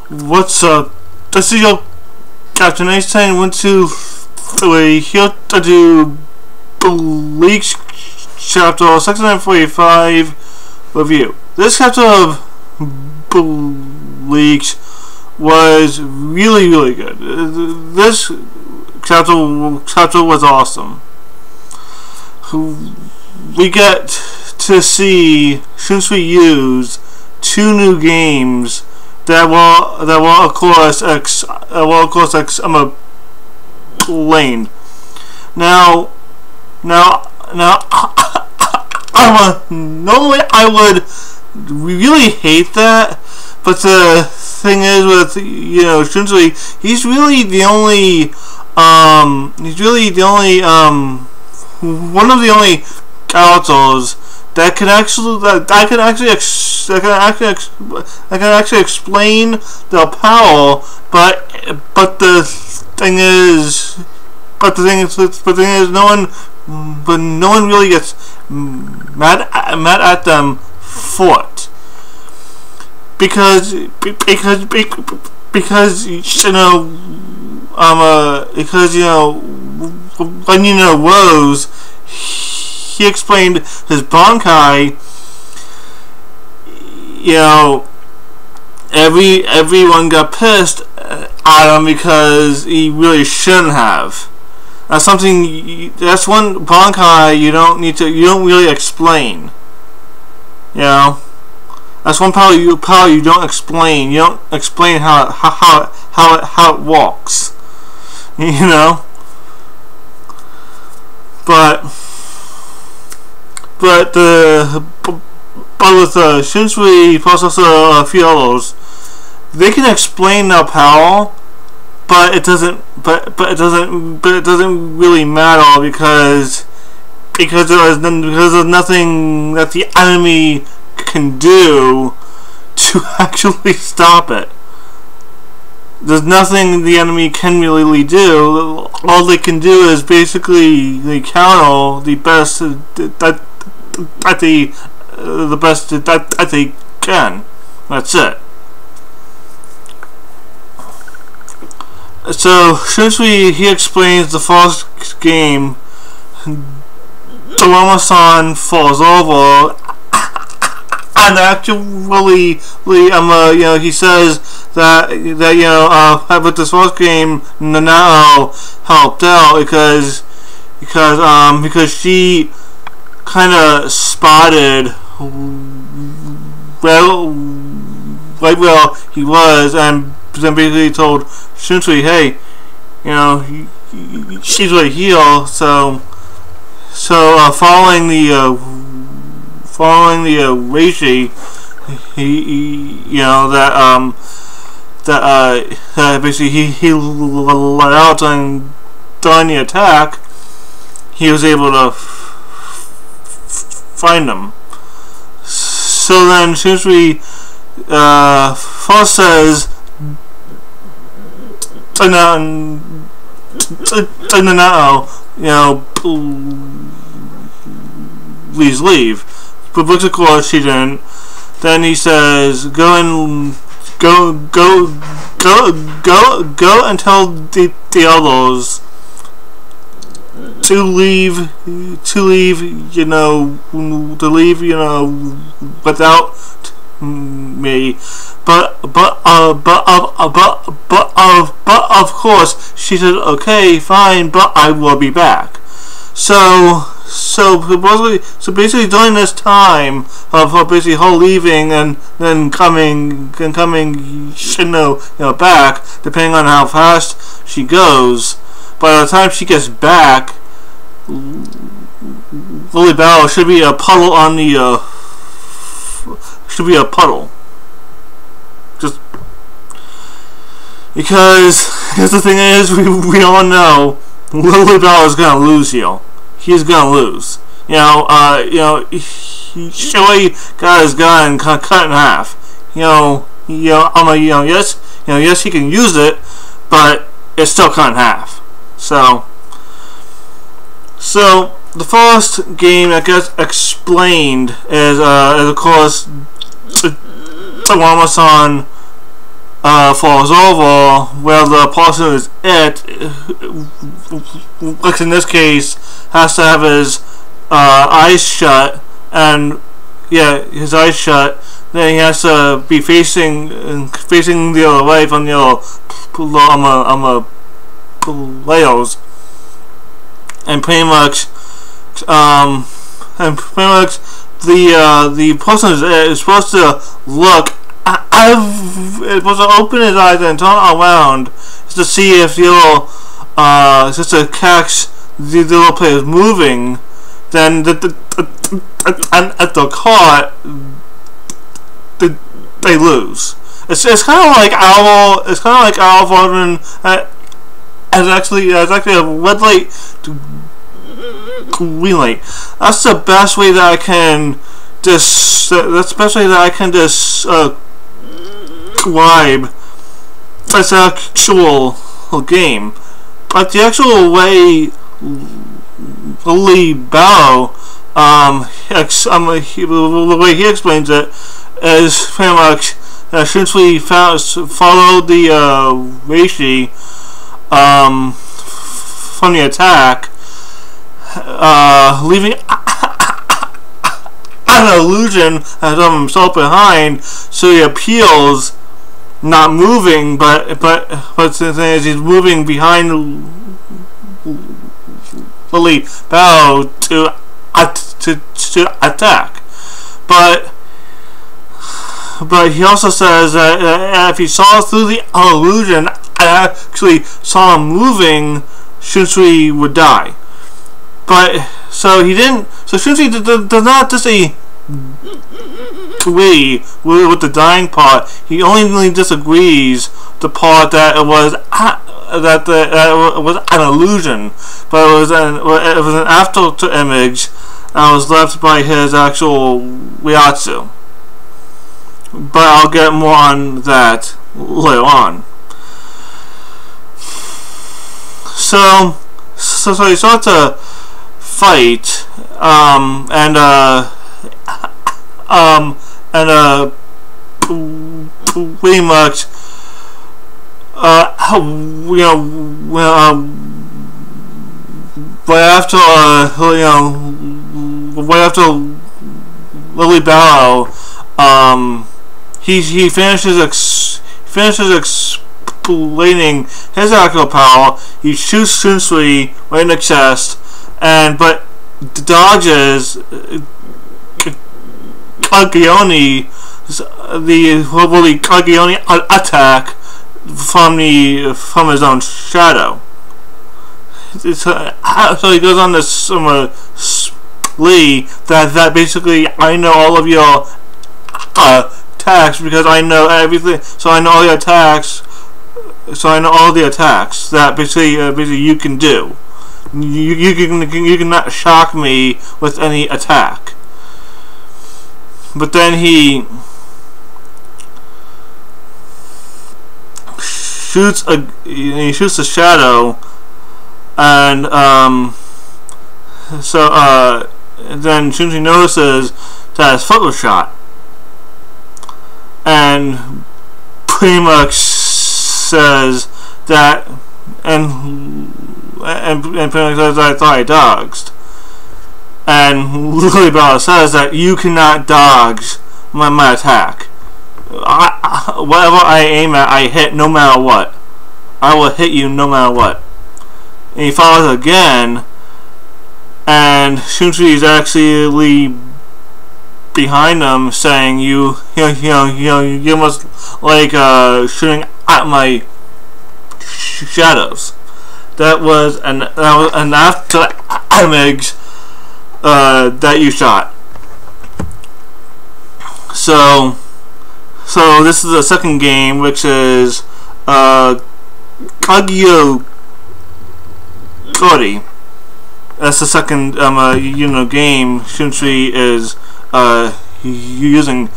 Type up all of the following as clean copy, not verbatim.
What's up? This is your Captain Einstein. Went to here to do Bleach chapter 645 review. This chapter of Bleach was really good. This chapter was awesome. We get to see Shunsui use 2 new games that will of course explained. Now normally I would really hate that, but the thing is with Shunsui, he's really the only one of the only characters that can actually explain their power, but the thing is no one really gets mad at them for it, because when Rose, he explained his Bankai. Everyone got pissed at him because he really shouldn't have. That's one Bankai you don't really explain. That's one power you don't explain. You don't explain how it walks. But with Shunsui plus also a few others, they can explain their power, but it doesn't really matter because there's nothing that the enemy can do to actually stop it. There's nothing the enemy can really do. All they can do is basically counter the best that they can. That's it. So Shunsui, he explains the first game. Dorama-san falls over, and actually, he says that with this first game, Nanao helped out because she kind of spotted where he was, and then basically told Shunsui, hey, she's right here. So following the Reishi, basically he let out and during the attack, he was able to find him. So then Shunsui first says, please leave. But of course she didn't. Then he says, go and tell the others to leave without me. But of course she said, okay, fine, but I will be back. So basically during this time of basically her leaving and then coming back, depending on how fast she goes, by the time she gets back, Lily Battle should be a puddle on the just because the thing is, we all know Lily Battle is gonna lose here. He's gonna lose. Shunsui got his gun cut in half. Yes, he can use it, but it's still cut in half. So the first game that gets explained is of course Dorama-san falls over, where the person is which in this case has to have his eyes shut, and yeah, his eyes shut. Then he has to be facing the other way from the other layers, and pretty much the person is supposed to look. It's supposed to open his eyes and turn around just to see if the little just to catch the little players moving. Then and at the caught, they lose. It's kind of like Owl. It's kind of like Owl Farman. As actually a red light to green light. That's the best way that I can that's the best way that I can describe this actual game. But the actual way Lee Barrow, the way he explains it is pretty much since we followed the Reishi from the attack, leaving an illusion of himself behind, so he appeals not moving, but the thing is he's moving behind Lily Barrow to attack. But he also says that if he saw through the illusion and actually saw him moving, Shunsui would die. But so he didn't. So Shunsui does not disagree with the dying part. He only disagrees the part that it was it was an illusion, but it was an after image that was left by his actual Ryatsu. But I'll get more on that later on. So he started to fight, and pretty much, right after Lily Barrow, he finishes explaining his actual power. He shoots Shunsui right in the chest, but dodges Kageoni, the Kageoni attack from his own shadow. So he goes on this plea that basically I know all of your attacks because I know everything. So I know all your attacks. So I know all the attacks that basically you can do. You cannot shock me with any attack. But then he shoots the shadow, and then Shunsui notices that his foot was shot, and pretty much says that, and pretty much says that I thought I dodged. And Lily Barrow says that you cannot dodge my attack. Whatever I aim at, I hit no matter what. I will hit you no matter what. And he follows again, and Shunsui is actually behind him, saying, "You must like shooting at my shadows." That was an after image that you shot. So this is the second game, which is Kagyo Kori. That's the second game Shunsui is using.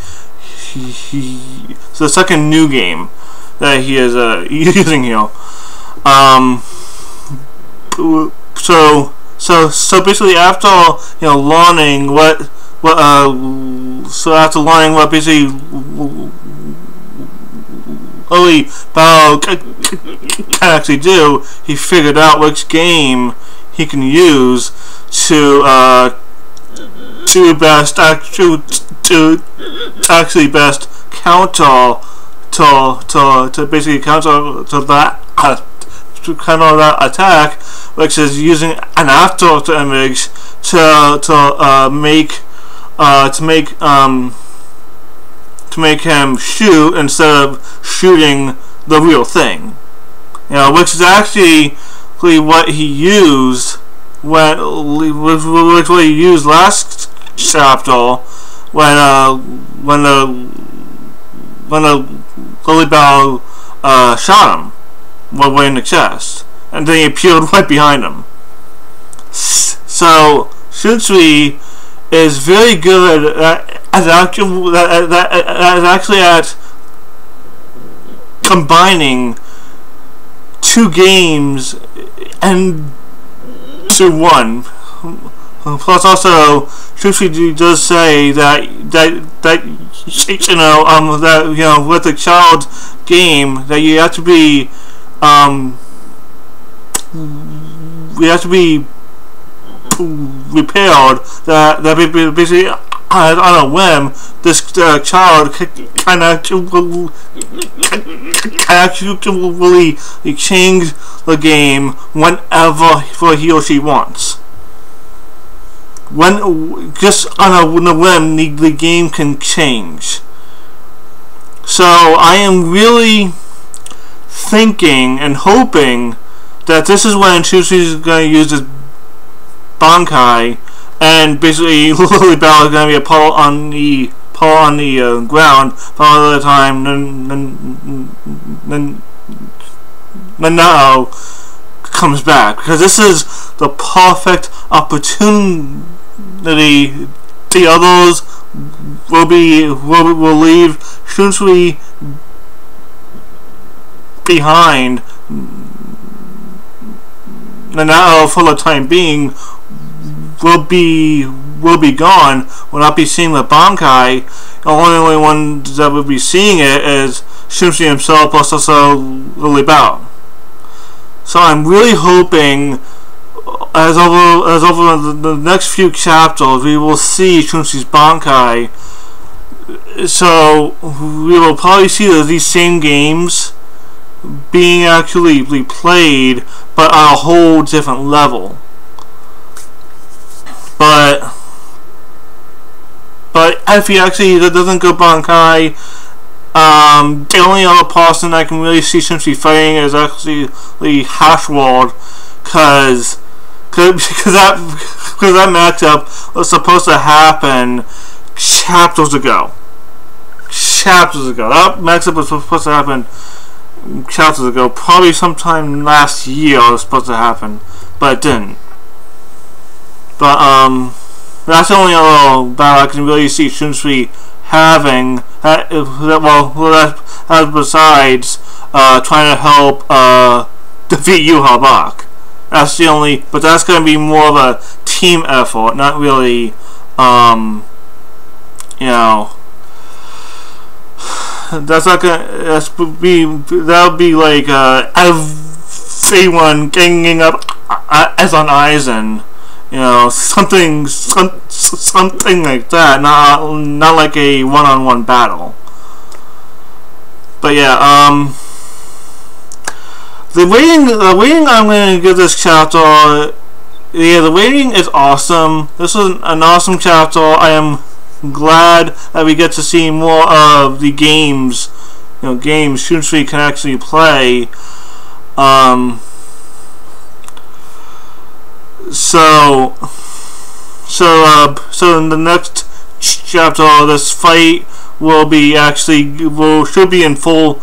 So the second new game that he is using here. So basically, after learning what basically Lily Bao can actually do. He figured out which game he can use to best actually best counter to basically counter to that to counter that attack, which is using an after image to make him shoot instead of shooting the real thing. You know, which is actually what he used what he used last chapter when the Lily Bao shot him right in the chest, and then he appeared right behind him. So Shunsui is very good at combining two games into one. Plus, also, Shunsui does say that with the child game that you have to be repaired. That basically on a whim, this child can actually change the game whenever he or she wants. When just on a whim, the game can change. So I am really thinking and hoping that this is when Shunsui is going to use this Bankai, and basically Lily Bao is going to be a pull on the ground for all the time. Then now comes back, because this is the perfect opportunity. The others will leave Shunsui behind. And now, for the time being, will be gone. Will not be seeing the Bankai. The only one that will be seeing it is Shunsui himself, plus also Lily Bao. So I'm really hoping, as over the next few chapters, we will see Shunsui's Bankai. So we will probably see these same games being actually played, but on a whole different level. But if he actually doesn't go Bankai, the only other person I can really see Shunsui fighting is actually the Hashworld, because that matchup was supposed to happen chapters ago. That matchup was supposed to happen chapters ago, probably sometime last year it was supposed to happen, but it didn't. But that's the only other battle I can really see Shunsui having. Besides trying to help defeat Yu Habak. That's the only, but that's going to be more of a team effort, not really, that's not gonna. That'll be like everyone ganging up as on Aizen, something like that. Not like a one-on-one battle. But yeah, the rating I'm going to give this chapter. Yeah, the rating is awesome. This is an awesome chapter. I am glad that we get to see more of the games, games Shunsui can actually play. So in the next chapter, this fight should be in full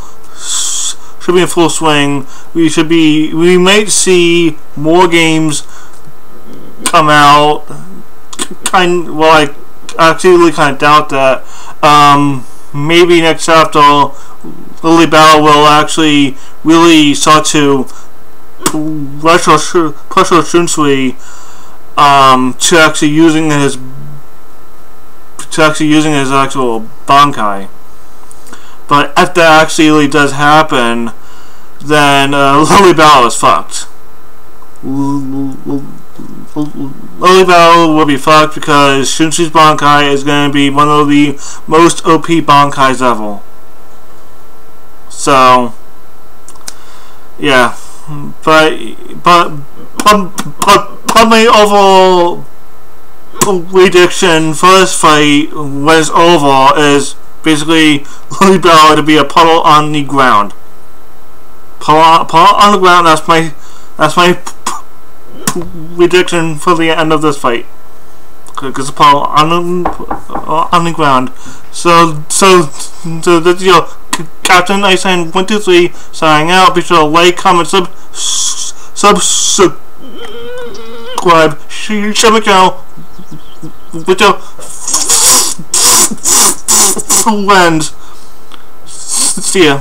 swing. We might see more games come out. I actually kind of doubt that. Maybe next chapter, Lily Bao will actually really start to pressure Shunsui to actually using his actual Bankai. But if that actually does happen, then Lily Bell is fucked. Lily Bell will be fucked because Shunsui's Bankai is going to be one of the most OP Bankais ever. So, yeah. But my overall prediction for this fight when it's over is basically Lily Bell to be a puddle on the ground. Puddle on the ground. That's my prediction for the end of this fight. Because a puddle on the ground. So that, you know, Captain Iceland 123 signing out. Be sure to like, comment, subscribe. Share my channel with your friends. See ya.